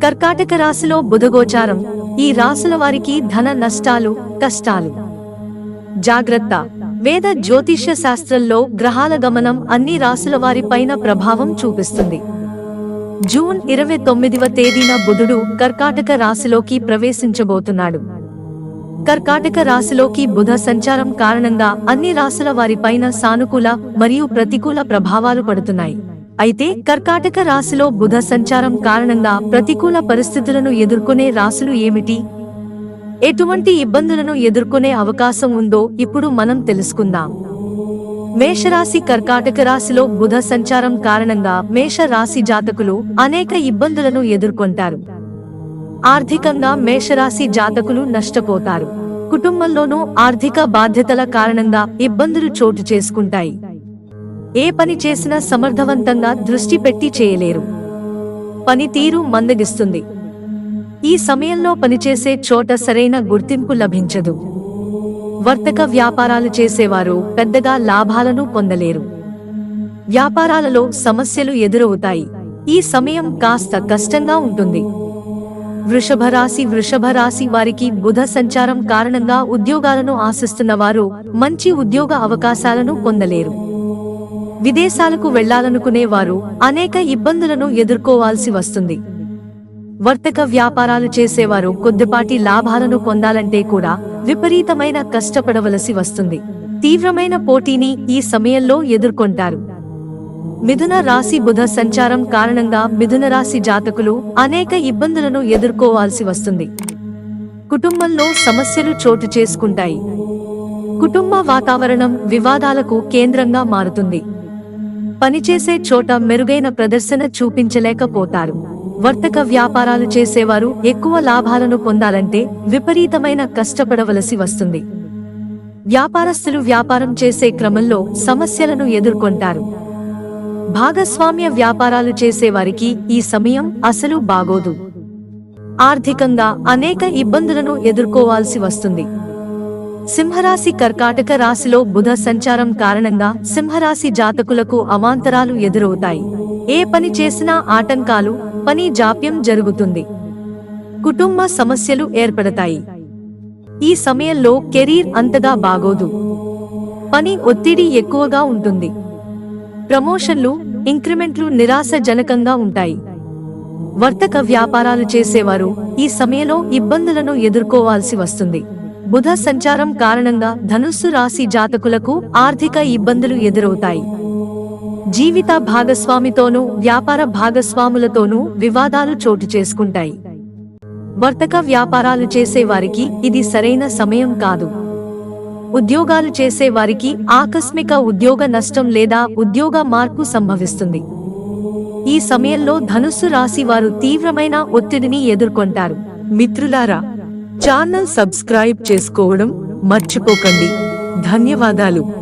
కర్కాటక రాశిలో బుధగోచారం. ఈ రాశుల వారికి ధన నష్టాలు, కష్టాలు. జాగ్రత్త. వేద జ్యోతిష్య శాస్త్రంలో గ్రహాల గమనం అన్ని రాశుల వారి పైన ప్రభావం చూపిస్తుంది. జూన్ 29వ తేదీన బుధుడు కర్కాటక రాశిలోకి ప్రవేశించబోతున్నాడు. కర్కాటక రాశిలోకి బుధ సంచారం కారణంగా అన్ని రాశుల వారిపైన సానుకూల మరియు ప్రతికూల ప్రభావాలు పడుతున్నాయి. అయితే కర్కాటక రాశిలో బుధ సంచారం కారణంగా ప్రతికూల పరిస్థితులను ఎదుర్కొనే రాశులు ఏమిటి? ఎటువంటి ఇబ్బందులను ఎదుర్కొనే అవకాశం ఉందో ఇప్పుడు మనం తెలుసుకుందాం. మేషరాశి. కర్కాటక రాశిలో బుధ సంచారం కారణంగా మేష రాశి జాతకులు అనేక ఇబ్బందులను ఎదుర్కొంటారు. ఆర్థికంగా మేషరాశి జాతకులు నష్టపోతారు. కుటుంబంలోనూ ఆర్థిక బాధ్యతల కారణంగా ఇబ్బందులు చోటు చేసుకుంటాయి. ఏ పని చేసినా సమర్థవంతంగా దృష్టి పెట్టి చేయలేరు. పనితీరు మందగిస్తుంది. ఈ సమయంలో పనిచేసే చోట సరైన గుర్తింపు లభించదు. వర్తక వ్యాపారాలు చేసేవారు పెద్దగా లాభాలను పొందలేరు. వ్యాపారాలలో సమస్యలు ఎదురవుతాయి. ఈ సమయం కాస్త కష్టంగా ఉంటుంది. వృషభ రాశి వారికి బుధ సంచారం కారణంగా ఉద్యోగాలను ఆశిస్తున్న వారు మంచి ఉద్యోగ అవకాశాలను పొందలేరు. విదేశాలకు వెళ్లాలనుకునే వారు అనేక ఇబ్బందులను ఎదుర్కోవాల్సి వస్తుంది. వర్తక వ్యాపారాలు చేసేవారు కొద్దిపాటి లాభాలను పొందాలంటే కూడా విపరీతమైన కష్టపడవలసి వస్తుంది. తీవ్రమైన పోటీని ఈ సమయంలో ఎదుర్కొంటారు. మిథున రాశి. బుధ సంచారం కారణంగా మిథున రాశి జాతకులు అనేక ఇబ్బందులను ఎదుర్కోవాల్సి వస్తుంది. కుటుంబంలో సమస్యలు చోటు చేసుకుంటాయి. కుటుంబ వాతావరణం వివాదాలకు కేంద్రంగా మారుతుంది. పనిచేసే చోట మెరుగైన ప్రదర్శన చూపించలేకపోతారు. వర్తక వ్యాపారాలు చేసేవారు ఎక్కువ లాభాలను పొందాలంటే విపరీతమైన కష్టపడవలసి వస్తుంది. వ్యాపారస్తులు వ్యాపారం చేసే క్రమంలో సమస్యలను ఎదుర్కొంటారు. భాగస్వామ్య వ్యాపారాలు చేసేవారికి ఈ సమయం అసలు బాగోదు. ఆర్థికంగా అనేక ఇబ్బందులను ఎదుర్కోవాల్సి వస్తుంది. సింహరాశి. కర్కాటక రాశిలో బుధ సంచారం కారణంగా సింహరాశి జాతకులకు అవాంతరాలు ఎదురవుతాయి. ఏ పని చేసినా ఆటంకాలు, పని జాప్యం జరుగుతుంది. కుటుంబ సమస్యలు ఏర్పడతాయి. ఈ సమయంలో కెరీర్ అంతగా బాగోదు. పని ఒత్తిడి ఎక్కువగా ఉంటుంది. ప్రమోషన్లు, ఇంక్రిమెంట్లు నిరాశజనకంగా ఉంటాయి. వర్తక వ్యాపారాలు చేసేవారు ఈ సమయంలో ఇబ్బందులను ఎదుర్కోవాల్సి వస్తుంది. బుధ సంచారం కారణంగా ధనుస్సు రాశి జాతకులకు ఆర్థిక ఇబ్బందులు ఎదురవుతాయి. జీవిత భాగస్వామితోనూ వ్యాపార భాగస్వాములతోనూ వివాదాలు చోటు చేసుకుంటాయి. వర్తక వ్యాపారాలు చేసే వారికి ఇది సరైన సమయం కాదు. ఉద్యోగాలు చేసే వారికి ఆకస్మిక ఉద్యోగ నష్టం లేదా ఉద్యోగ మార్పు సంభవిస్తుంది. ఈ సమయంలో ధనుస్సు రాశి వారు తీవ్రమైన ఒత్తిడిని ఎదుర్కొంటారు. మిత్రులారా, ఛానల్ సబ్స్క్రైబ్ చేసుకోవడం మర్చిపోకండి. ధన్యవాదాలు.